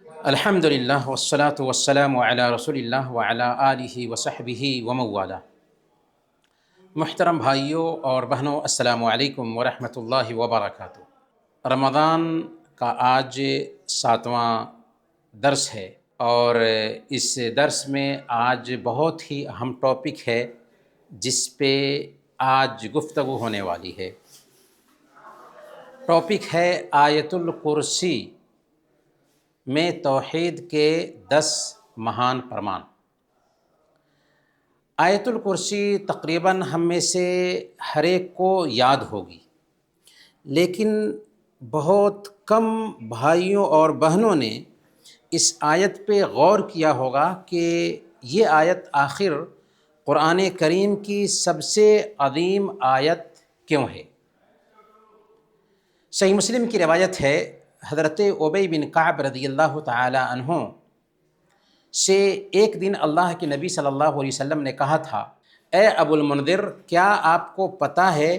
الحمدللہ والصلاة والسلام علی رسول اللہ وعلی آلہ وصحبہ ومن والہ۔ محترم بھائیوں اور بہنوں، السلام علیکم ورحمۃ اللہ وبرکاتہ۔ رمضان کا آج 7واں درس ہے، اور اس درس میں آج بہت ہی اہم ٹاپک ہے جس پہ آج گفتگو ہونے والی ہے۔ ٹاپک ہے آیت الکرسی میں توحید کے 10 مہان فرمان۔ آیت الکرسی تقریباً ہم میں سے ہر ایک کو یاد ہوگی، لیکن بہت کم بھائیوں اور بہنوں نے اس آیت پہ غور کیا ہوگا کہ یہ آیت آخر قرآن کریم کی سب سے عظیم آیت کیوں ہے۔ صحیح مسلم کی روایت ہے، حضرت ابی بن کعب رضی اللہ تعالی عنہ سے ایک دن اللہ کے نبی صلی اللہ علیہ وسلم نے کہا تھا، اے ابو المنذر، کیا آپ کو پتہ ہے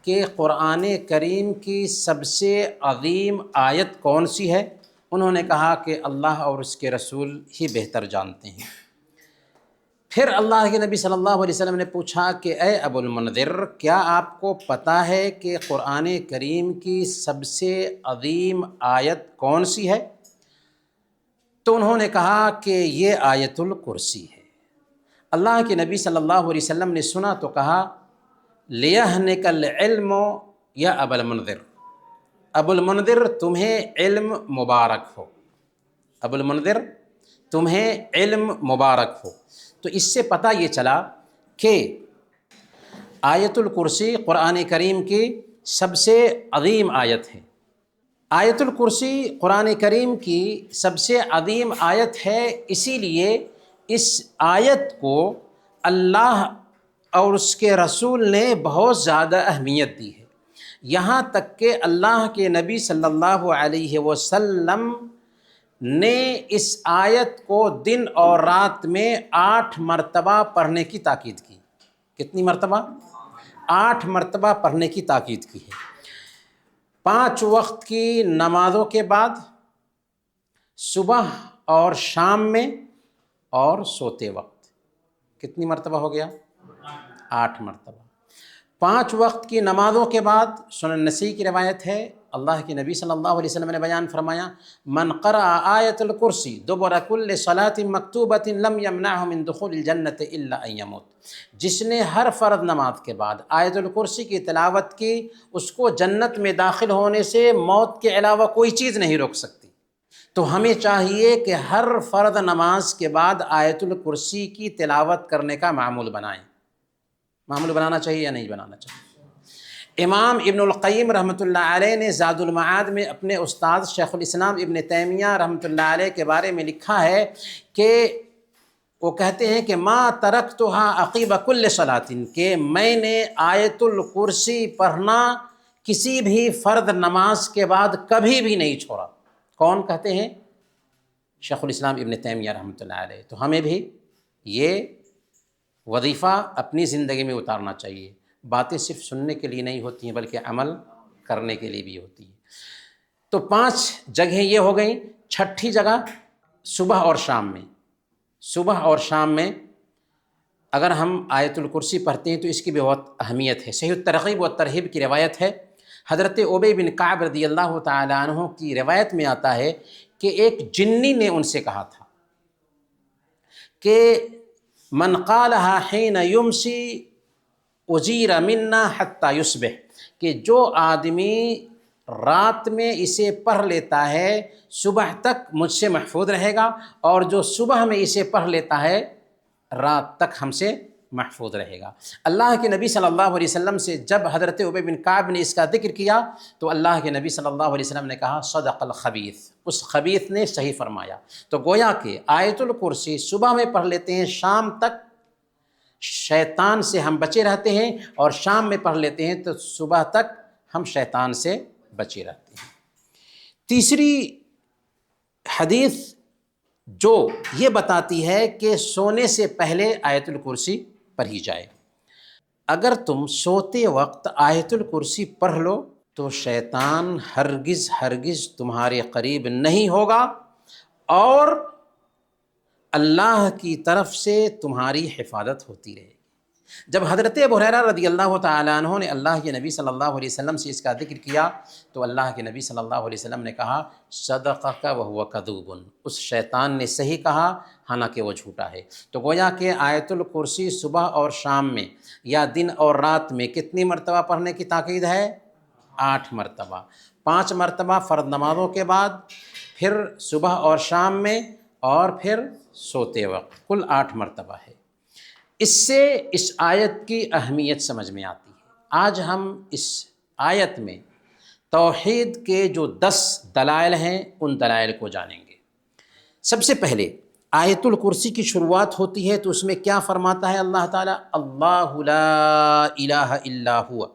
کہ قرآن کریم کی سب سے عظیم آیت کون سی ہے؟ انہوں نے کہا کہ اللہ اور اس کے رسول ہی بہتر جانتے ہیں۔ پھر اللہ کے نبی صلی اللہ علیہ وسلم نے پوچھا کہ اے ابو المنذر، کیا آپ کو پتہ ہے کہ قرآن کریم کی سب سے عظیم آیت کون سی ہے؟ تو انہوں نے کہا کہ یہ آیت الکرسی ہے۔ اللہ کے نبی صلی اللہ علیہ وسلم نے سنا تو کہا، لِيَهْنِكَ الْعِلْمُ یا ابا المنذر، ابو المنذر تمہیں علم مبارک ہو، ابو المنذر تمہیں علم مبارک ہو۔ تو اس سے پتہ یہ چلا کہ آیت الکرسی قرآن کریم کی سب سے عظیم آیت ہے۔ آیت الکرسی قرآن کریم کی سب سے عظیم آیت ہے، اسی لیے اس آیت کو اللہ اور اس کے رسول نے بہت زیادہ اہمیت دی ہے، یہاں تک کہ اللہ کے نبی صلی اللہ علیہ وسلم نے اس آیت کو دن اور رات میں 8 مرتبہ پڑھنے کی تاکید کی۔ کتنی مرتبہ؟ 8 مرتبہ پڑھنے کی تاکید کی ہے۔ 5 وقت کی نمازوں کے بعد، صبح اور شام میں، اور سوتے وقت۔ کتنی مرتبہ ہو گیا؟ 8 مرتبہ۔ 5 وقت کی نمازوں کے بعد، سنن نسائی کی روایت ہے، اللہ کے نبی صلی اللہ علیہ وسلم نے بیان فرمایا، من قرأ آیت الکرسی دبر کل صلاۃ مکتوبۃ لم یمنعہ من دخول الجنۃ الا ان یموت، جس نے ہر فرض نماز کے بعد آیت الکرسی کی تلاوت کی، اس کو جنت میں داخل ہونے سے موت کے علاوہ کوئی چیز نہیں روک سکتی۔ تو ہمیں چاہیے کہ ہر فرض نماز کے بعد آیت الکرسی کی تلاوت کرنے کا معمول بنائیں۔ معمول بنانا چاہیے یا نہیں بنانا چاہیے؟ امام ابن القیم رحمۃ اللہ علیہ نے زاد المعاد میں اپنے استاد شیخ الاسلام ابن تیمیہ رحمۃ اللہ علیہ کے بارے میں لکھا ہے کہ وہ کہتے ہیں کہ ما ترکتها عقیب کل صلاۃ، کہ میں نے آیت الکرسی پڑھنا کسی بھی فرض نماز کے بعد کبھی بھی نہیں چھوڑا۔ کون کہتے ہیں؟ شیخ الاسلام ابن تیمیہ رحمۃ اللہ علیہ۔ تو ہمیں بھی یہ وظیفہ اپنی زندگی میں اتارنا چاہیے۔ باتیں صرف سننے کے لیے نہیں ہوتی ہیں بلکہ عمل کرنے کے لیے بھی ہوتی ہیں۔ تو 5 جگہیں یہ ہو گئیں۔ 6ٹھی جگہ صبح اور شام میں۔ صبح اور شام میں اگر ہم آیت الکرسی پڑھتے ہیں تو اس کی بھی بہت اہمیت ہے۔ صحیح الترغیب و ترہیب کی روایت ہے، حضرت ابی بن کعب رضی اللہ تعالی عنہ کی روایت میں آتا ہے کہ ایک جنی نے ان سے کہا تھا کہ من قالها حین یمسی اجیر منا حتی یصبح، کہ جو آدمی رات میں اسے پڑھ لیتا ہے صبح تک مجھ سے محفوظ رہے گا، اور جو صبح میں اسے پڑھ لیتا ہے رات تک ہم سے محفوظ رہے گا۔ اللہ کے نبی صلی اللہ علیہ وسلم سے جب حضرت ابی بن کعب نے اس کا ذکر کیا تو اللہ کے نبی صلی اللہ علیہ وسلم نے کہا، صدق الخبیث، اس خبیث نے صحیح فرمایا۔ تو گویا کہ آیت الکرسی صبح میں پڑھ لیتے ہیں، شام تک شیطان سے ہم بچے رہتے ہیں، اور شام میں پڑھ لیتے ہیں تو صبح تک ہم شیطان سے بچے رہتے ہیں۔ تیسری حدیث جو یہ بتاتی ہے کہ سونے سے پہلے آیت الکرسی پڑھی جائے۔ اگر تم سوتے وقت آیت الکرسی پڑھ لو تو شیطان ہرگز ہرگز تمہارے قریب نہیں ہوگا، اور اللہ کی طرف سے تمہاری حفاظت ہوتی رہے گی۔ جب حضرت ابو ہریرہ رضی اللہ تعالیٰ عنہ نے اللہ کے نبی صلی اللہ علیہ وسلم سے اس کا ذکر کیا تو اللہ کے نبی صلی اللہ علیہ وسلم نے کہا صدقک وہو کذوب، اس شیطان نے صحیح کہا حالانکہ وہ جھوٹا ہے۔ تو گویا کہ آیت الکرسی صبح اور شام میں یا دن اور رات میں کتنی مرتبہ پڑھنے کی تاکید ہے؟ 8 مرتبہ، 5 مرتبہ فرض نمازوں کے بعد، پھر صبح اور شام میں، اور پھر سوتے وقت، کل 8 مرتبہ ہے۔ اس سے اس آیت کی اہمیت سمجھ میں آتی ہے۔ آج ہم اس آیت میں توحید کے جو 10 دلائل ہیں ان دلائل کو جانیں گے۔ سب سے پہلے آیت الکرسی کی شروعات ہوتی ہے تو اس میں کیا فرماتا ہے اللہ تعالیٰ؟ اللہ لا الہ الا ہوا،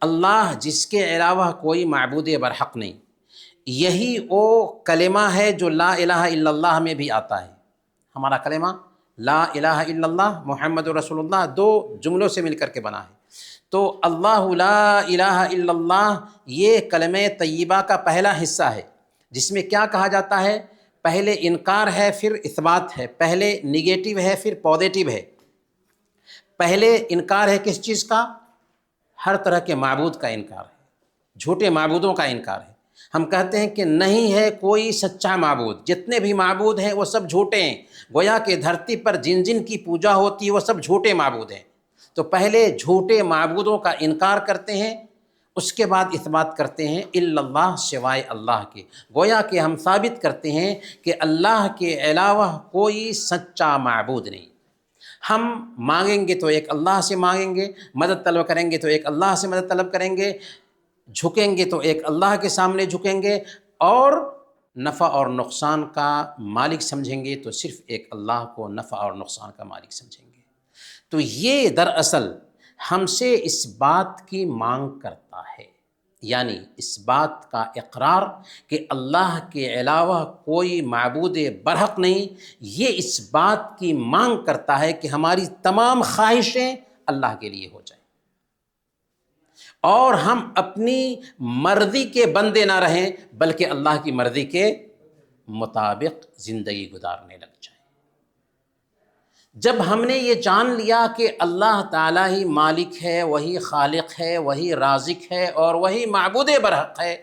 اللہ جس کے علاوہ کوئی معبود برحق نہیں۔ یہی وہ کلمہ ہے جو لا الہ الا اللہ میں بھی آتا ہے۔ ہمارا کلمہ لا الہ الا اللہ محمد رسول اللہ 2 جملوں سے مل کر کے بنا ہے۔ تو اللہ لا الہ الا اللہ یہ کلمہ طیبہ کا پہلا حصہ ہے، جس میں کیا کہا جاتا ہے؟ پہلے انکار ہے، پھر اثبات ہے، پہلے نگیٹو ہے، پھر پازیٹیو ہے۔ پہلے انکار ہے کس چیز کا؟ ہر طرح کے معبود کا انکار ہے، جھوٹے معبودوں کا انکار ہے۔ ہم کہتے ہیں کہ نہیں ہے کوئی سچا معبود، جتنے بھی معبود ہیں وہ سب جھوٹے ہیں، گویا کہ دھرتی پر جن جن کی پوجا ہوتی ہے وہ سب جھوٹے معبود ہیں۔ تو پہلے جھوٹے معبودوں کا انکار کرتے ہیں، اس کے بعد اثبات کرتے ہیں الا اللہ، سوائے اللہ کے۔ گویا کہ ہم ثابت کرتے ہیں کہ اللہ کے علاوہ کوئی سچا معبود نہیں۔ ہم مانگیں گے تو ایک اللہ سے مانگیں گے، مدد طلب کریں گے تو ایک اللہ سے مدد طلب کریں گے، جھکیں گے تو ایک اللہ کے سامنے جھکیں گے، اور نفع اور نقصان کا مالک سمجھیں گے تو صرف ایک اللہ کو نفع اور نقصان کا مالک سمجھیں گے۔ تو یہ دراصل ہم سے اس بات کی مانگ کرتا ہے، یعنی اس بات کا اقرار کہ اللہ کے علاوہ کوئی معبود برحق نہیں، یہ اس بات کی مانگ کرتا ہے کہ ہماری تمام خواہشیں اللہ کے لیے ہو جائیں، اور ہم اپنی مرضی کے بندے نہ رہیں بلکہ اللہ کی مرضی کے مطابق زندگی گزارنے لگ جائیں۔ جب ہم نے یہ جان لیا کہ اللہ تعالیٰ ہی مالک ہے، وہی خالق ہے، وہی رازق ہے، اور وہی معبود برحق ہے،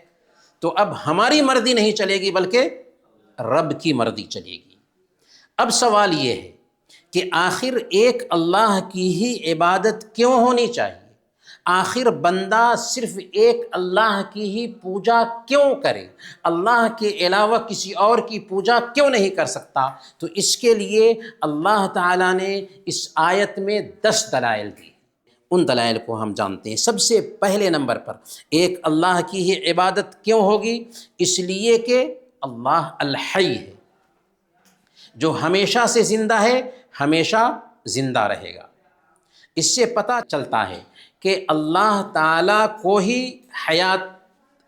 تو اب ہماری مرضی نہیں چلے گی بلکہ رب کی مرضی چلے گی۔ اب سوال یہ ہے کہ آخر ایک اللہ کی ہی عبادت کیوں ہونی چاہیے؟ آخر بندہ صرف ایک اللہ کی ہی پوجا کیوں کرے؟ اللہ کے علاوہ کسی اور کی پوجا کیوں نہیں کر سکتا؟ تو اس کے لیے اللہ تعالیٰ نے اس آیت میں 10 دلائل دی۔ ان دلائل کو ہم جانتے ہیں۔ سب سے پہلے نمبر پر ایک اللہ کی ہی عبادت کیوں ہوگی؟ اس لیے کہ اللہ الحی ہے، جو ہمیشہ سے زندہ ہے، ہمیشہ زندہ رہے گا۔ اس سے پتہ چلتا ہے کہ اللہ تعالیٰ کو ہی حیات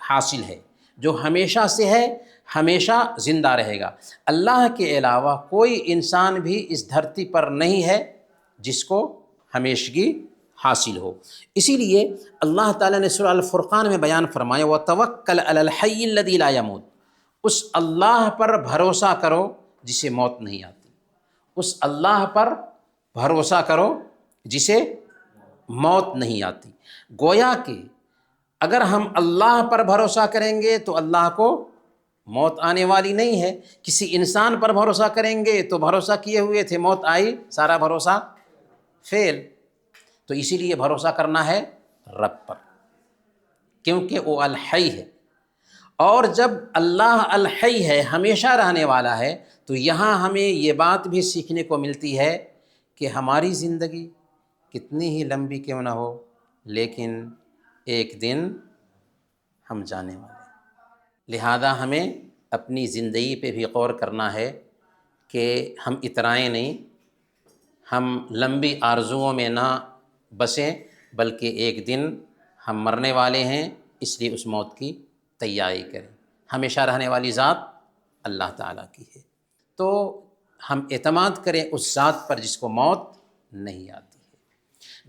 حاصل ہے، جو ہمیشہ سے ہے، ہمیشہ زندہ رہے گا۔ اللہ کے علاوہ کوئی انسان بھی اس دھرتی پر نہیں ہے جس کو ہمیشگی حاصل ہو۔ اسی لیے اللہ تعالیٰ نے سورہ الفرقان میں بیان فرمایا وَتَوَكَّلْ عَلَى الْحَيِّ الَّذِي لَا يَمُوتُ، اس اللہ پر بھروسہ کرو جسے موت نہیں آتی، اس اللہ پر بھروسہ کرو جسے موت نہیں آتی۔ گویا کہ اگر ہم اللہ پر بھروسہ کریں گے تو اللہ کو موت آنے والی نہیں ہے، کسی انسان پر بھروسہ کریں گے تو بھروسہ کیے ہوئے تھے، موت آئی، سارا بھروسہ فیل۔ تو اسی لیے بھروسہ کرنا ہے رب پر، کیونکہ وہ الحی ہے۔ اور جب اللہ الحی ہے، ہمیشہ رہنے والا ہے، تو یہاں ہمیں یہ بات بھی سیکھنے کو ملتی ہے کہ ہماری زندگی کتنی ہی لمبی کیوں نہ ہو، لیکن ایک دن ہم جانے والے ہیں۔ لہذا ہمیں اپنی زندگی پہ بھی غور کرنا ہے کہ ہم اترائیں نہیں، ہم لمبی آرزوؤں میں نہ بسیں، بلکہ ایک دن ہم مرنے والے ہیں، اس لیے اس موت کی تیاری کریں۔ ہمیشہ رہنے والی ذات اللہ تعالیٰ کی ہے، تو ہم اعتماد کریں اس ذات پر جس کو موت نہیں آتی ہے۔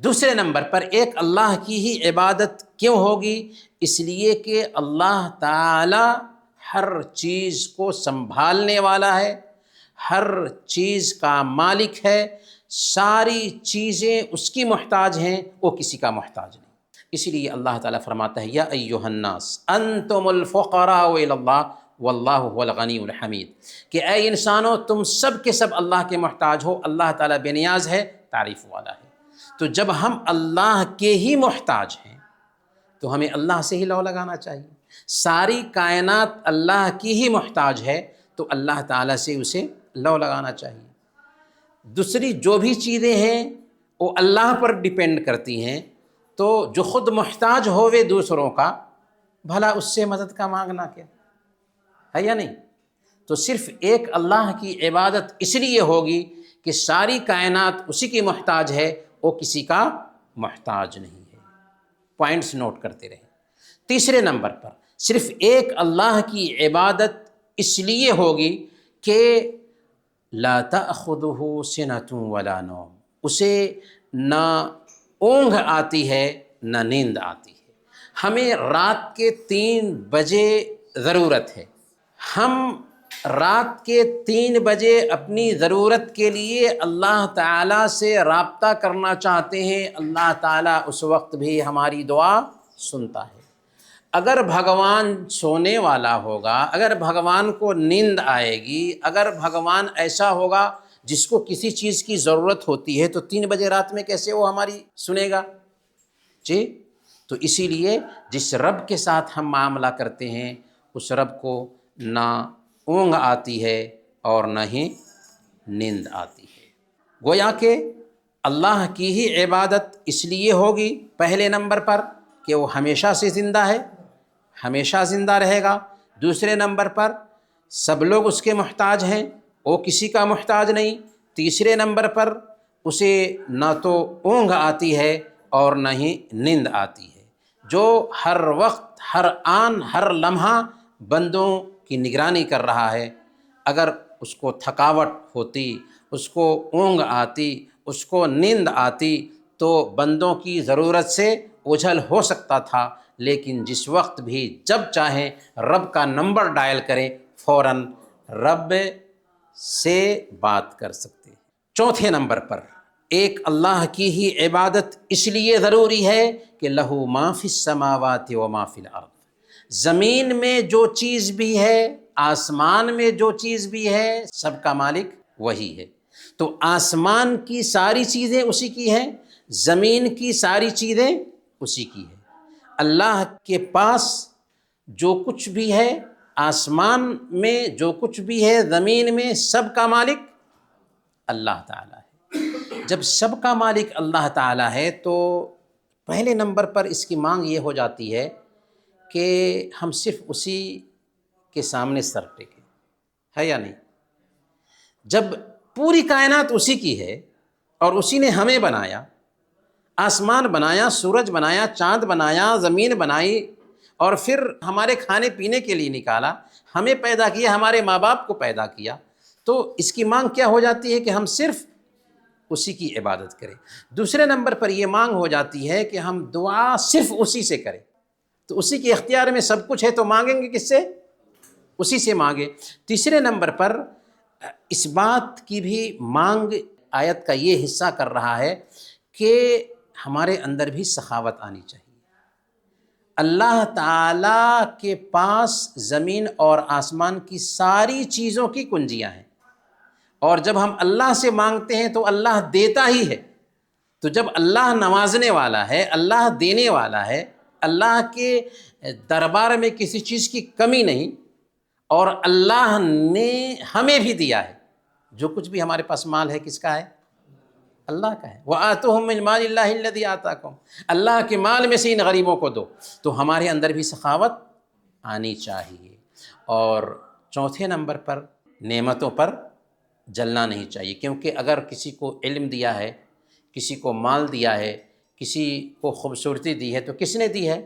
دوسرے نمبر پر ایک اللہ کی ہی عبادت کیوں ہوگی؟ اس لیے کہ اللہ تعالیٰ ہر چیز کو سنبھالنے والا ہے، ہر چیز کا مالک ہے، ساری چیزیں اس کی محتاج ہیں، وہ کسی کا محتاج نہیں۔ اسی لیے اللہ تعالیٰ فرماتا ہے یا ایھا الناس انتم الفقراء الی اللہ واللہ هو الغنی الحمید، کہ اے انسانوں تم سب کے سب اللہ کے محتاج ہو، اللہ تعالیٰ بے نیاز ہے، تعریف والا ہے۔ تو جب ہم اللہ کے ہی محتاج ہیں تو ہمیں اللہ سے ہی لو لگانا چاہیے۔ ساری کائنات اللہ کی ہی محتاج ہے تو اللہ تعالیٰ سے اسے لو لگانا چاہیے۔ دوسری جو بھی چیزیں ہیں وہ اللہ پر ڈیپینڈ کرتی ہیں، تو جو خود محتاج ہوئے دوسروں کا، بھلا اس سے مدد کا مانگنا کیا ہے یا نہیں؟ تو صرف ایک اللہ کی عبادت اس لیے ہوگی کہ ساری کائنات اسی کی محتاج ہے، وہ کسی کا محتاج نہیں ہے۔ پوائنٹس نوٹ کرتے رہیں۔ تیسرے نمبر پر صرف ایک اللہ کی عبادت اس لیے ہوگی کہ لا تأخذہ سنۃ ولا نوم، اسے نہ اونگھ آتی ہے نہ نیند آتی ہے۔ ہمیں رات کے 3 بجے ضرورت ہے، ہم رات کے 3 بجے اپنی ضرورت کے لیے اللہ تعالیٰ سے رابطہ کرنا چاہتے ہیں، اللہ تعالیٰ اس وقت بھی ہماری دعا سنتا ہے۔ اگر بھگوان سونے والا ہوگا، اگر بھگوان کو نیند آئے گی، اگر بھگوان ایسا ہوگا جس کو کسی چیز کی ضرورت ہوتی ہے، تو 3 بجے رات میں کیسے وہ ہماری سنے گا؟ جی، تو اسی لیے جس رب کے ساتھ ہم معاملہ کرتے ہیں اس رب کو نہ اونگ آتی ہے اور نہ ہی نیند آتی ہے۔ گویا کہ اللہ کی ہی عبادت اس لیے ہوگی پہلے نمبر پر کہ وہ ہمیشہ سے زندہ ہے، ہمیشہ زندہ رہے گا۔ دوسرے نمبر پر سب لوگ اس کے محتاج ہیں، وہ کسی کا محتاج نہیں۔ تیسرے نمبر پر اسے نہ تو اونگ آتی ہے اور نہ ہی نیند آتی ہے، جو ہر وقت، ہر آن، ہر لمحہ بندوں کی نگرانی کر رہا ہے۔ اگر اس کو تھکاوٹ ہوتی، اس کو اونگ آتی، اس کو نیند آتی تو بندوں کی ضرورت سے اوجھل ہو سکتا تھا، لیکن جس وقت بھی جب چاہیں رب کا نمبر ڈائل کریں، فوراً رب سے بات کر سکتے ہیں۔ چوتھے نمبر پر ایک اللہ کی ہی عبادت اس لیے ضروری ہے کہ لہو ما فی السماوات و ما فی الارض، زمین میں جو چیز بھی ہے، آسمان میں جو چیز بھی ہے، سب کا مالک وہی ہے۔ تو آسمان کی ساری چیزیں اسی کی ہیں، زمین کی ساری چیزیں اسی کی ہیں۔ اللہ کے پاس جو کچھ بھی ہے، آسمان میں جو کچھ بھی ہے، زمین میں، سب کا مالک اللہ تعالیٰ ہے۔ جب سب کا مالک اللہ تعالیٰ ہے تو پہلے نمبر پر اس کی مانگ یہ ہو جاتی ہے کہ ہم صرف اسی کے سامنے سر ٹیکیں، ہے یا نہیں؟ جب پوری کائنات اسی کی ہے اور اسی نے ہمیں بنایا، آسمان بنایا، سورج بنایا، چاند بنایا، زمین بنائی، اور پھر ہمارے کھانے پینے کے لیے نکالا، ہمیں پیدا کیا، ہمارے ماں باپ کو پیدا کیا، تو اس کی مانگ کیا ہو جاتی ہے کہ ہم صرف اسی کی عبادت کریں۔ دوسرے نمبر پر یہ مانگ ہو جاتی ہے کہ ہم دعا صرف اسی سے کریں۔ تو اسی کے اختیار میں سب کچھ ہے تو مانگیں گے کس سے؟ اسی سے مانگیں۔ تیسرے نمبر پر اس بات کی بھی مانگ آیت کا یہ حصہ کر رہا ہے کہ ہمارے اندر بھی سخاوت آنی چاہیے۔ اللہ تعالیٰ کے پاس زمین اور آسمان کی ساری چیزوں کی کنجیاں ہیں، اور جب ہم اللہ سے مانگتے ہیں تو اللہ دیتا ہی ہے۔ تو جب اللہ نوازنے والا ہے، اللہ دینے والا ہے، اللہ کے دربار میں کسی چیز کی کمی نہیں، اور اللہ نے ہمیں بھی دیا ہے، جو کچھ بھی ہمارے پاس مال ہے کس کا ہے؟ اللہ کا ہے۔ وَآتُوهُم مِّن مَالِ اللَّهِ الَّذِي آتَاكُمْ، اللہ کے مال میں سے ان غریبوں کو دو۔ تو ہمارے اندر بھی سخاوت آنی چاہیے۔ اور چوتھے نمبر پر نعمتوں پر جلنا نہیں چاہیے، کیونکہ اگر کسی کو علم دیا ہے، کسی کو مال دیا ہے، کسی کو خوبصورتی دی ہے تو کس نے دی ہے؟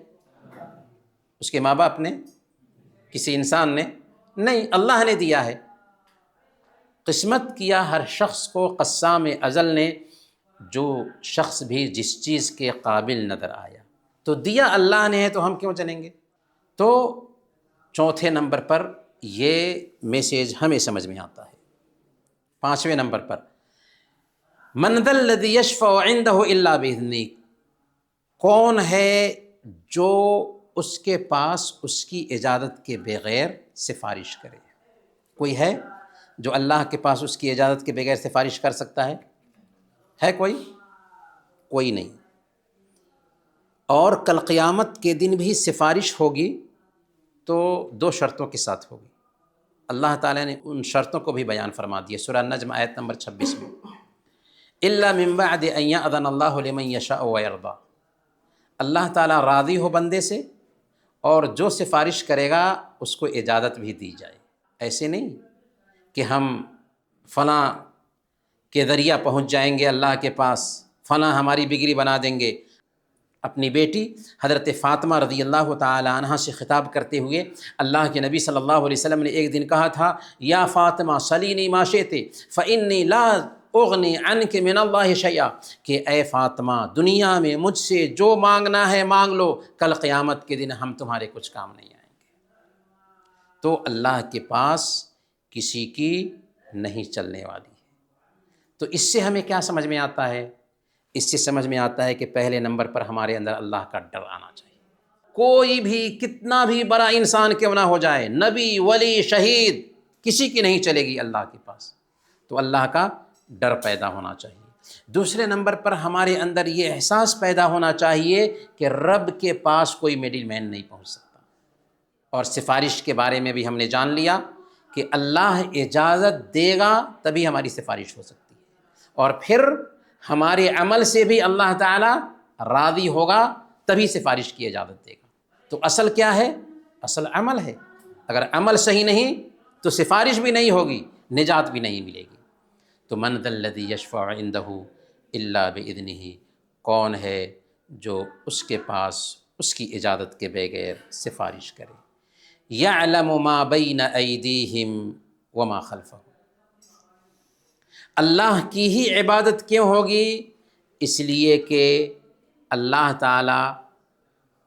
اس کے ماں باپ نے؟ کسی انسان نے؟ نہیں، اللہ نے دیا ہے۔ قسمت کیا ہر شخص کو قسام ازل نے، جو شخص بھی جس چیز کے قابل نظر آیا۔ تو دیا اللہ نے ہے تو ہم کیوں چلیں گے؟ تو چوتھے نمبر پر یہ میسیج ہمیں سمجھ میں آتا ہے۔ پانچویں نمبر پر من ذا الذی یشفع عندہ الا باذنہ، کون ہے جو اس کے پاس اس کی اجازت کے بغیر سفارش کرے؟ کوئی ہے جو اللہ کے پاس اس کی اجازت کے بغیر سفارش کر سکتا ہے؟ ہے کوئی نہیں۔ اور کل قیامت کے دن بھی سفارش ہوگی تو دو شرطوں کے ساتھ ہوگی۔ اللہ تعالیٰ نے ان شرطوں کو بھی بیان فرما دیا سورہ النجم آیت نمبر 26 میں، الا من بعد ان یأذن اللہ لمن یشاء ویرضی، اللہ تعالیٰ راضی ہو بندے سے اور جو سفارش کرے گا اس کو اجازت بھی دی جائے۔ ایسے نہیں کہ ہم فلاں کے ذریعہ پہنچ جائیں گے اللہ کے پاس، فلاں ہماری بگڑی بنا دیں گے۔ اپنی بیٹی حضرت فاطمہ رضی اللہ تعالی عنہ سے خطاب کرتے ہوئے اللہ کے نبی صلی اللہ علیہ وسلم نے ایک دن کہا تھا، یا فاطمہ سلینی ما شئت فإنی لا اغنی عنک من اللہ شیئا، کہ اے فاطمہ دنیا میں مجھ سے جو مانگنا ہے مانگ لو، کل قیامت کے دن ہم تمہارے کچھ کام نہیں آئیں گے۔ تو اللہ کے پاس کسی کی نہیں چلنے والی ہے۔ تو اس سے ہمیں کیا سمجھ میں آتا ہے؟ اس سے سمجھ میں آتا ہے کہ پہلے نمبر پر ہمارے اندر اللہ کا ڈر آنا چاہیے۔ کوئی بھی کتنا بھی بڑا انسان کیوں نہ ہو جائے، نبی، ولی، شہید، کسی کی نہیں چلے گی اللہ کے پاس، تو اللہ کا ڈر پیدا ہونا چاہیے۔ دوسرے نمبر پر ہمارے اندر یہ احساس پیدا ہونا چاہیے کہ رب کے پاس کوئی میڈل مین نہیں پہنچ سکتا۔ اور سفارش کے بارے میں بھی ہم نے جان لیا کہ اللہ اجازت دے گا تبھی ہماری سفارش ہو سکتی ہے، اور پھر ہمارے عمل سے بھی اللہ تعالیٰ راضی ہوگا تبھی سفارش کی اجازت دے گا۔ تو اصل کیا ہے؟ اصل عمل ہے۔ اگر عمل صحیح نہیں تو سفارش بھی نہیں ہوگی، نجات بھی نہیں ملے گی۔ تو من ذا الذی یشفع عندہ الا باذنہ، کون ہے جو اس کے پاس اس کی اجازت کے بغیر سفارش کرے؟ یعلم ما بین ایدیہم وما خلفہم، اللہ کی ہی عبادت کیوں ہوگی؟ اس لیے کہ اللہ تعالیٰ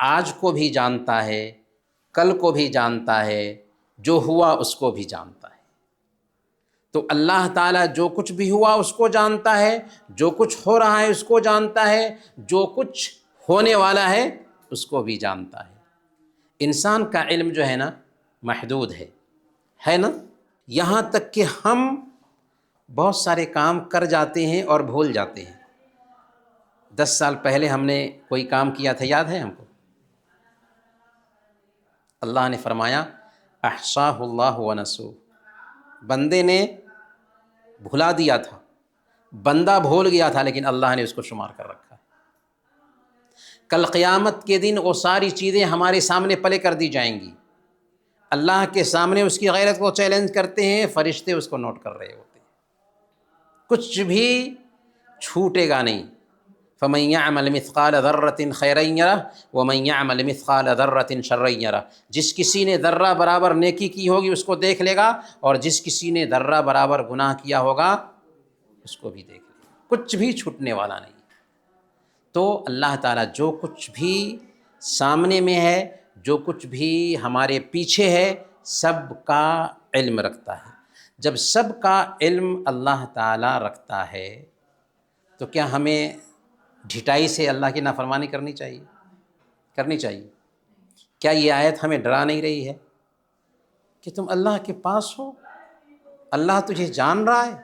آج کو بھی جانتا ہے، کل کو بھی جانتا ہے، جو ہوا اس کو بھی جانتا ہے۔ تو اللہ تعالیٰ جو کچھ بھی ہوا اس کو جانتا ہے، جو کچھ ہو رہا ہے اس کو جانتا ہے، جو کچھ ہونے والا ہے اس کو بھی جانتا ہے۔ انسان کا علم جو ہے نا محدود ہے نا، یہاں تک کہ ہم بہت سارے کام کر جاتے ہیں اور بھول جاتے ہیں۔ 10 سال پہلے ہم نے کوئی کام کیا تھا، یاد ہے ہم کو؟ اللہ نے فرمایا احصاہ اللہ ونسوہ، بندے نے بھلا دیا تھا، بندہ بھول گیا تھا، لیکن اللہ نے اس کو شمار کر رکھا۔ کل قیامت کے دن وہ ساری چیزیں ہمارے سامنے پلے کر دی جائیں گی، اللہ کے سامنے اس کی غیرت کو چیلنج کرتے ہیں، فرشتے اس کو نوٹ کر رہے ہوتے ہیں، کچھ بھی چھوٹے گا نہیں۔ فَمَن يَعْمَلْ مِثْقَالَ ذَرَّةٍ خَيْرًا يَرَهُ وَمَن يَعْمَلْ مِثْقَالَ ذَرَّةٍ شَرًّا يَرَهُ، جس کسی نے ذرہ برابر نیکی کی ہوگی اس کو دیکھ لے گا، اور جس کسی نے ذرہ برابر گناہ کیا ہوگا اس کو بھی دیکھ لے گا، کچھ بھی چھوٹنے والا نہیں۔ تو اللہ تعالیٰ جو کچھ بھی سامنے میں ہے، جو کچھ بھی ہمارے پیچھے ہے، سب کا علم رکھتا ہے۔ جب سب کا علم اللہ تعالیٰ رکھتا ہے تو کیا ہمیں ڈھٹائی سے اللہ کی نافرمانی کرنی چاہیے؟ کیا یہ آیت ہمیں ڈرا نہیں رہی ہے کہ تم اللہ کے پاس ہو، اللہ تجھے جان رہا ہے،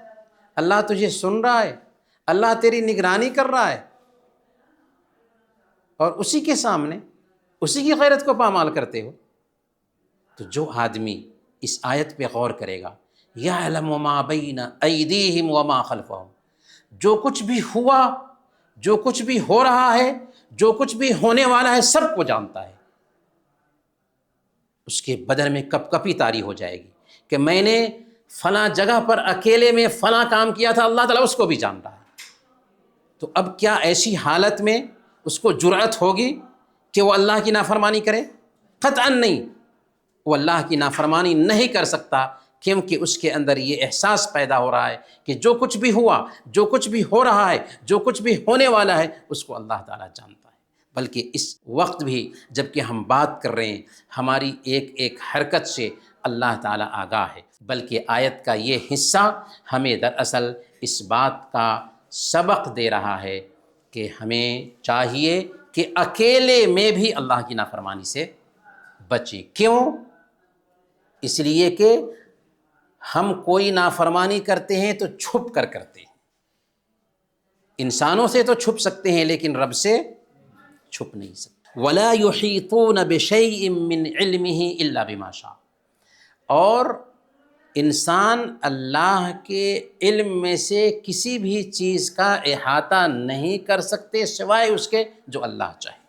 اللہ تجھے سن رہا ہے، اللہ تیری نگرانی کر رہا ہے، اور اسی کے سامنے اسی کی غیرت کو پامال کرتے ہو؟ تو جو آدمی اس آیت پہ غور کرے گا، یعلم ما بین ایدیہم وما خلفہم، جو کچھ بھی ہوا، جو کچھ بھی ہو رہا ہے، جو کچھ بھی ہونے والا ہے، سب کو جانتا ہے۔ اس کے بدن میں کپ کپی طاری ہو جائے گی کہ میں نے فلاں جگہ پر اکیلے میں فلاں کام کیا تھا، اللہ تعالیٰ اس کو بھی جان رہا ہے۔ تو اب کیا ایسی حالت میں اس کو جرأت ہوگی کہ وہ اللہ کی نافرمانی کرے؟ قطعاً نہیں، وہ اللہ کی نافرمانی نہیں کر سکتا، کیونکہ اس کے اندر یہ احساس پیدا ہو رہا ہے کہ جو کچھ بھی ہوا، جو کچھ بھی ہو رہا ہے، جو کچھ بھی ہونے والا ہے، اس کو اللہ تعالیٰ جانتا ہے۔ بلکہ اس وقت بھی جب کہ ہم بات کر رہے ہیں ہماری ایک ایک حرکت سے اللہ تعالیٰ آگاہ ہے، بلکہ آیت کا یہ حصہ ہمیں دراصل اس بات کا سبق دے رہا ہے کہ ہمیں چاہیے کہ اکیلے میں بھی اللہ کی نافرمانی سے بچیں۔ کیوں؟ اس لیے کہ ہم کوئی نافرمانی کرتے ہیں تو چھپ کر کرتے ہیں، انسانوں سے تو چھپ سکتے ہیں لیکن رب سے چھپ نہیں سکتے۔ وَلَا يُحِيطُونَ بِشَيْءٍ مِّنْ عِلْمِهِ إِلَّا بِمَا شَاءَ، اور انسان اللہ کے علم میں سے کسی بھی چیز کا احاطہ نہیں کر سکتے سوائے اس کے جو اللہ چاہے۔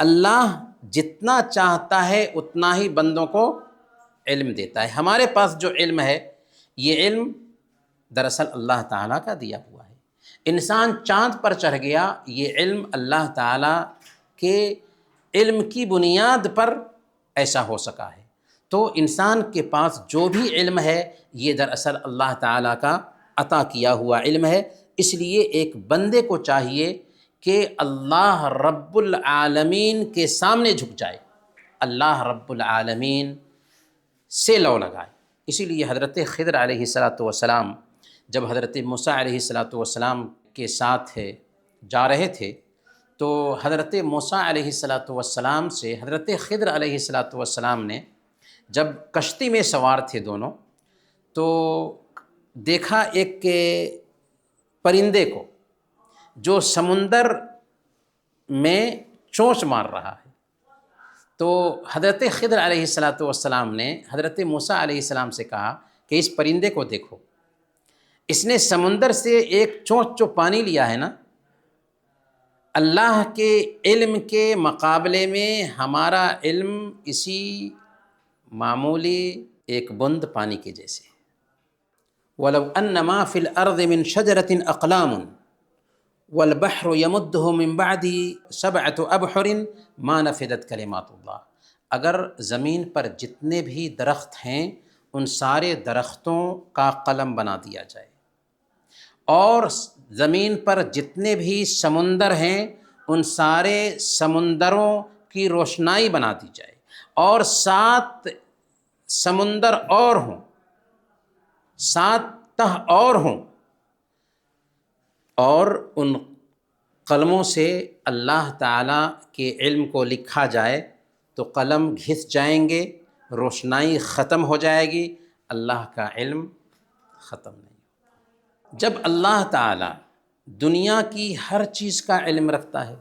اللہ جتنا چاہتا ہے اتنا ہی بندوں کو علم دیتا ہے۔ ہمارے پاس جو علم ہے یہ علم دراصل اللہ تعالیٰ کا دیا ہوا ہے۔ انسان چاند پر چڑھ گیا، یہ علم اللہ تعالیٰ کے علم کی بنیاد پر ایسا ہو سکا ہے۔ تو انسان کے پاس جو بھی علم ہے یہ دراصل اللہ تعالیٰ کا عطا کیا ہوا علم ہے۔ اس لیے ایک بندے کو چاہیے کہ اللہ رب العالمین کے سامنے جھک جائے، اللہ رب العالمین سے لو لگائے۔ اسی لیے حضرت خضر علیہ السلام جب حضرت موسیٰ علیہ السلام کے ساتھ جا رہے تھے تو حضرت موسیٰ علیہ السلام سے حضرت خضر علیہ السلام نے جب کشتی میں سوار تھے دونوں تو دیکھا ایک پرندے کو جو سمندر میں چونچ مار رہا ہے۔ تو حضرت خضر علیہ السلام نے حضرت موسیٰ علیہ السلام سے کہا کہ اس پرندے کو دیکھو، اس نے سمندر سے ایک چونچ جو پانی لیا ہے نا، اللہ کے علم کے مقابلے میں ہمارا علم اسی معمولی ایک بند پانی کے جیسے۔ وَلَوْ أَنَّ مَا فِي الْأَرْضِ مِنْ شَجَرَةٍ أَقْلَامٌ وَالْبَحْرُ يَمُدُّهُ مِنْ بَعْدِهِ سَبْعَةُ أَبْحُرٍ مَا نَفِدَتْ كَلِمَاتُ اللَّهِ، اگر زمین پر جتنے بھی درخت ہیں ان سارے درختوں کا قلم بنا دیا جائے، اور زمین پر جتنے بھی سمندر ہیں ان سارے سمندروں کی روشنائی بنا دی جائے، اور 7 سمندر اور ہوں، 7 تہ اور ہوں، اور ان قلموں سے اللہ تعالیٰ کے علم کو لکھا جائے تو قلم گھس جائیں گے، روشنائی ختم ہو جائے گی، اللہ کا علم ختم نہیں۔ جب اللہ تعالیٰ دنیا کی ہر چیز کا علم رکھتا ہے،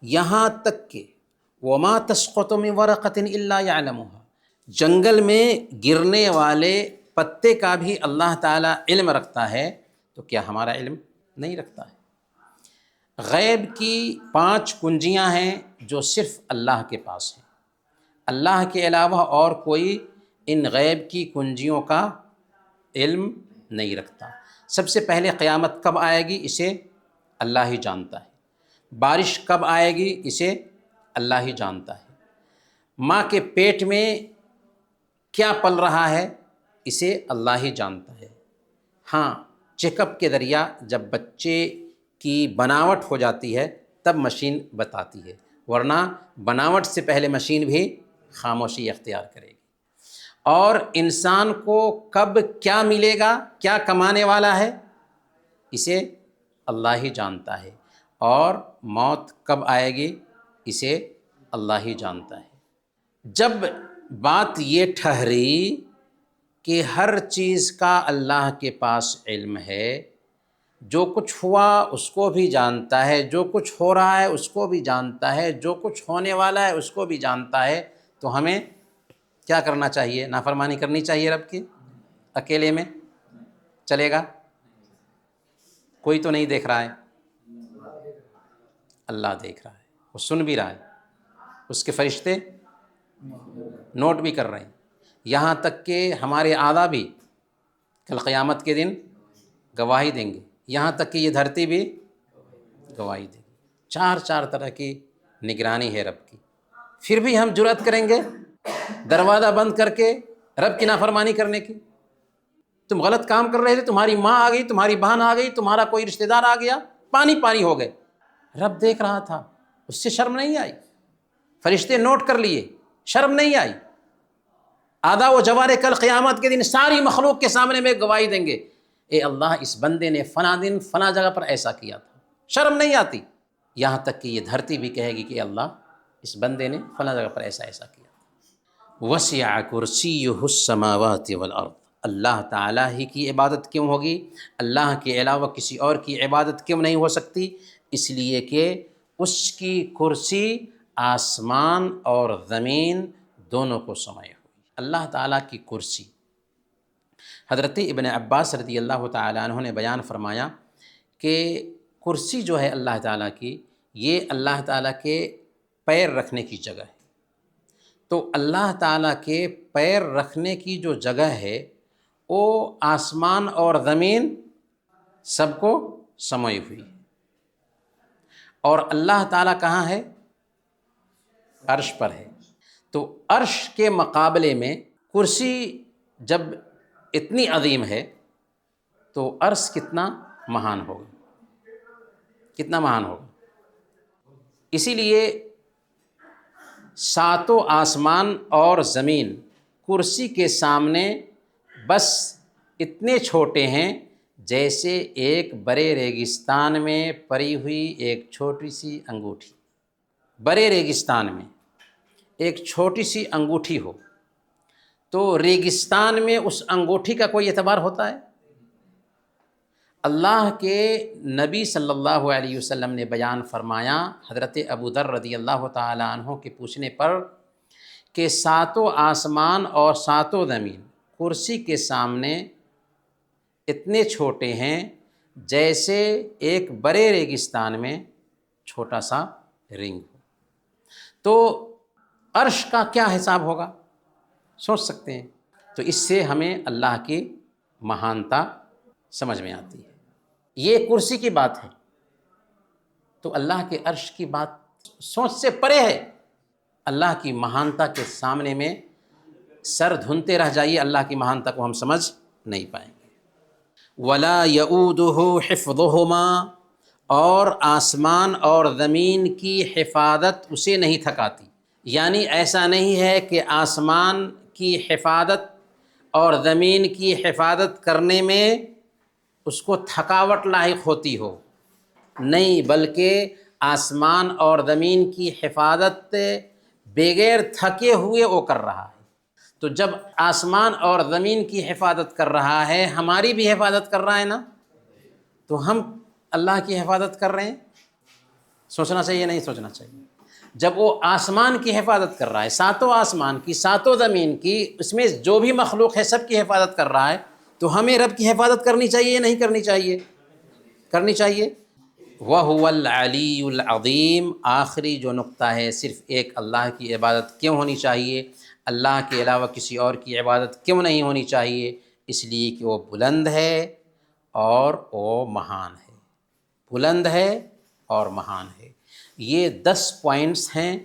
یہاں تک کہ وَمَا تَسْقُطُ مِنْ وَرَقَةٍ إِلَّا يَعْلَمُهَا، جنگل میں گرنے والے پتے کا بھی اللہ تعالیٰ علم رکھتا ہے، تو کیا ہمارا علم نہیں رکھتا ہے؟ غیب کی 5 کنجیاں ہیں جو صرف اللہ کے پاس ہیں، اللہ کے علاوہ اور کوئی ان غیب کی کنجیوں کا علم نہیں رکھتا۔ سب سے پہلے قیامت کب آئے گی اسے اللہ ہی جانتا ہے، بارش کب آئے گی اسے اللہ ہی جانتا ہے، ماں کے پیٹ میں کیا پل رہا ہے اسے اللہ ہی جانتا ہے۔ ہاں، چیک اپ کے ذریعہ جب بچے کی بناوٹ ہو جاتی ہے تب مشین بتاتی ہے، ورنہ بناوٹ سے پہلے مشین بھی خاموشی اختیار کرے گی۔ اور انسان کو کب کیا ملے گا، کیا کمانے والا ہے، اسے اللہ ہی جانتا ہے، اور موت کب آئے گی اسے اللہ ہی جانتا ہے۔ جب بات یہ ٹھہری کہ ہر چیز کا اللہ کے پاس علم ہے، جو کچھ ہوا اس کو بھی جانتا ہے، جو کچھ ہو رہا ہے اس کو بھی جانتا ہے، جو کچھ ہونے والا ہے اس کو بھی جانتا ہے، تو ہمیں کیا کرنا چاہیے؟ نافرمانی کرنی چاہیے رب کی؟ اکیلے میں چلے گا؟ کوئی تو نہیں دیکھ رہا ہے، اللہ دیکھ رہا ہے، وہ سن بھی رہا ہے، اس کے فرشتے نوٹ بھی کر رہے ہیں، یہاں تک کہ ہمارے اعضاء بھی کل قیامت کے دن گواہی دیں گے، یہاں تک کہ یہ دھرتی بھی گواہی دے گی۔ 4 طرح کی نگرانی ہے رب کی، پھر بھی ہم جرأت کریں گے دروازہ بند کر کے رب کی نافرمانی کرنے کی؟ تم غلط کام کر رہے تھے، تمہاری ماں آ گئی، تمہاری بہن آ گئی، تمہارا کوئی رشتہ دار آ گیا، پانی ہو گئے، رب دیکھ رہا تھا، اس سے شرم نہیں آئی؟ فرشتے نوٹ کر لیے، شرم نہیں آئی؟ آدھا و جوارے کل قیامت کے دن ساری مخلوق کے سامنے میں گواہی دیں گے، اے اللہ اس بندے نے فلاں دن فلاں جگہ پر ایسا کیا تھا، شرم نہیں آتی؟ یہاں تک کہ یہ دھرتی بھی کہے گی کہ اللہ اس بندے نے فلاں جگہ پر ایسا ایسا کیا تھا۔ وسع کرسیہ السماوات والارض، اللہ تعالیٰ ہی کی عبادت کیوں ہوگی؟ اللہ کے علاوہ کسی اور کی عبادت کیوں نہیں ہو سکتی؟ اس لیے کہ اس کی کرسی آسمان اور زمین دونوں کو سمائے ہوئی۔ اللہ تعالیٰ کی کرسی، حضرت ابن عباس رضی اللہ تعالیٰ عنہ نے بیان فرمایا کہ کرسی جو ہے اللہ تعالیٰ کی، یہ اللہ تعالیٰ کے پیر رکھنے کی جگہ ہے۔ تو اللہ تعالیٰ کے پیر رکھنے کی جو جگہ ہے وہ آسمان اور زمین سب کو سموئی ہوئی ہے۔ اور اللہ تعالیٰ کہاں ہے؟ عرش پر ہے۔ تو عرش کے مقابلے میں کرسی جب اتنی عظیم ہے تو عرش کتنا مہان ہوگا، کتنا مہان ہوگا۔ اسی لیے ساتوں آسمان اور زمین کرسی کے سامنے بس اتنے چھوٹے ہیں جیسے ایک بڑے ریگستان میں پڑی ہوئی ایک چھوٹی سی انگوٹھی۔ بڑے ریگستان میں ایک چھوٹی سی انگوٹھی ہو تو ریگستان میں اس انگوٹھی کا کوئی اعتبار ہوتا ہے؟ اللہ کے نبی صلی اللہ علیہ وسلم نے بیان فرمایا، حضرت ابو ذر رضی اللہ تعالیٰ عنہ کے پوچھنے پر، کہ ساتوں آسمان اور ساتوں زمین کرسی کے سامنے اتنے چھوٹے ہیں جیسے ایک بڑے ریگستان میں چھوٹا سا رنگ ہو۔ تو عرش کا کیا حساب ہوگا، سوچ سکتے ہیں؟ تو اس سے ہمیں اللہ کی مہانتا سمجھ میں آتی ہے۔ یہ کرسی کی بات ہے، تو اللہ کے عرش کی بات سوچ سے پرے ہے۔ اللہ کی مہانتا کے سامنے میں سر دھنتے رہ جائیے، اللہ کی مہانتا کو ہم سمجھ نہیں پائیں گے۔ وَلَا يَؤُودُهُ حِفْظُهُمَا، اور آسمان اور زمین کی حفاظت اسے نہیں تھکاتی۔ یعنی ایسا نہیں ہے کہ آسمان کی حفاظت اور زمین کی حفاظت کرنے میں اس کو تھکاوٹ لاحق ہوتی ہو، نہیں، بلکہ آسمان اور زمین کی حفاظت بغیر تھکے ہوئے وہ کر رہا ہے۔ تو جب آسمان اور زمین کی حفاظت کر رہا ہے، ہماری بھی حفاظت کر رہا ہے نا، تو ہم اللہ کی حفاظت کر رہے ہیں۔ سوچنا چاہیے نہیں سوچنا چاہیے؟ جب وہ آسمان کی حفاظت کر رہا ہے، ساتوں آسمان کی ساتوں زمین کی، اس میں جو بھی مخلوق ہے سب کی حفاظت کر رہا ہے، تو ہمیں رب کی حفاظت کرنی چاہیے یا نہیں کرنی چاہیے؟ کرنی چاہیے۔ وَهُوَ الْعَلِيُّ الْعَظِيمُ، آخری جو نقطہ ہے، صرف ایک اللہ کی عبادت کیوں ہونی چاہیے، اللہ کے علاوہ کسی اور کی عبادت کیوں نہیں ہونی چاہیے؟ اس لیے کہ وہ بلند ہے اور وہ مہان ہے، بلند ہے اور مہان ہے۔ یہ 10 پوائنٹس ہیں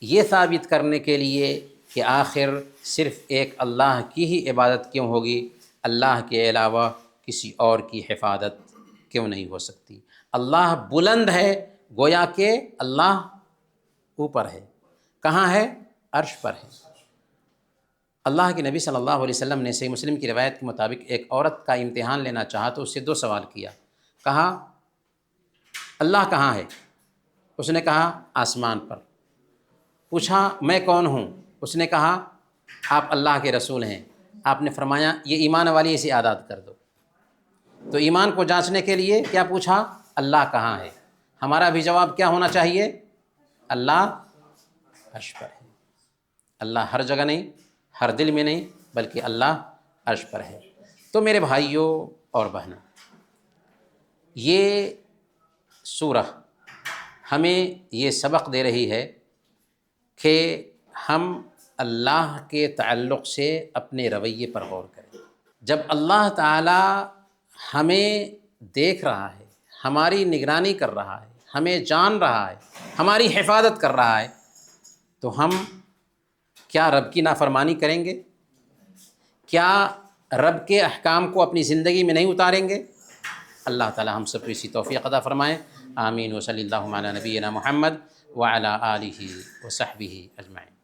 یہ ثابت کرنے کے لیے کہ آخر صرف ایک اللہ کی ہی عبادت کیوں ہوگی، اللہ کے علاوہ کسی اور کی حفاظت کیوں نہیں ہو سکتی۔ اللہ بلند ہے، گویا کہ اللہ اوپر ہے۔ کہاں ہے؟ عرش پر ہے۔ اللہ کے نبی صلی اللہ علیہ وسلم نے صحیح مسلم کی روایت کے مطابق ایک عورت کا امتحان لینا چاہا تو اس سے 2 سوال کیا۔ کہا اللہ کہاں ہے؟ اس نے کہا آسمان پر۔ پوچھا میں کون ہوں؟ اس نے کہا آپ اللہ کے رسول ہیں۔ آپ نے فرمایا یہ ایمان والی اسے عادات کر دو۔ تو ایمان کو جانچنے کے لیے کیا پوچھا؟ اللہ کہاں ہے؟ ہمارا بھی جواب کیا ہونا چاہیے؟ اللہ عرش پر ہے۔ اللہ ہر جگہ نہیں، ہر دل میں نہیں، بلکہ اللہ عرش پر ہے۔ تو میرے بھائیوں اور بہنوں، یہ سورہ ہمیں یہ سبق دے رہی ہے کہ ہم اللہ کے تعلق سے اپنے رویے پر غور کریں۔ جب اللہ تعالیٰ ہمیں دیکھ رہا ہے، ہماری نگرانی کر رہا ہے، ہمیں جان رہا ہے، ہماری حفاظت کر رہا ہے، تو ہم کیا رب کی نافرمانی کریں گے؟ کیا رب کے احکام کو اپنی زندگی میں نہیں اتاریں گے؟ اللہ تعالی ہم سب کو اسی توفیق عطا فرمائے۔ آمین وصلی اللہ علی نبینا محمد وعلی آلہ وصحبہ اجمعین.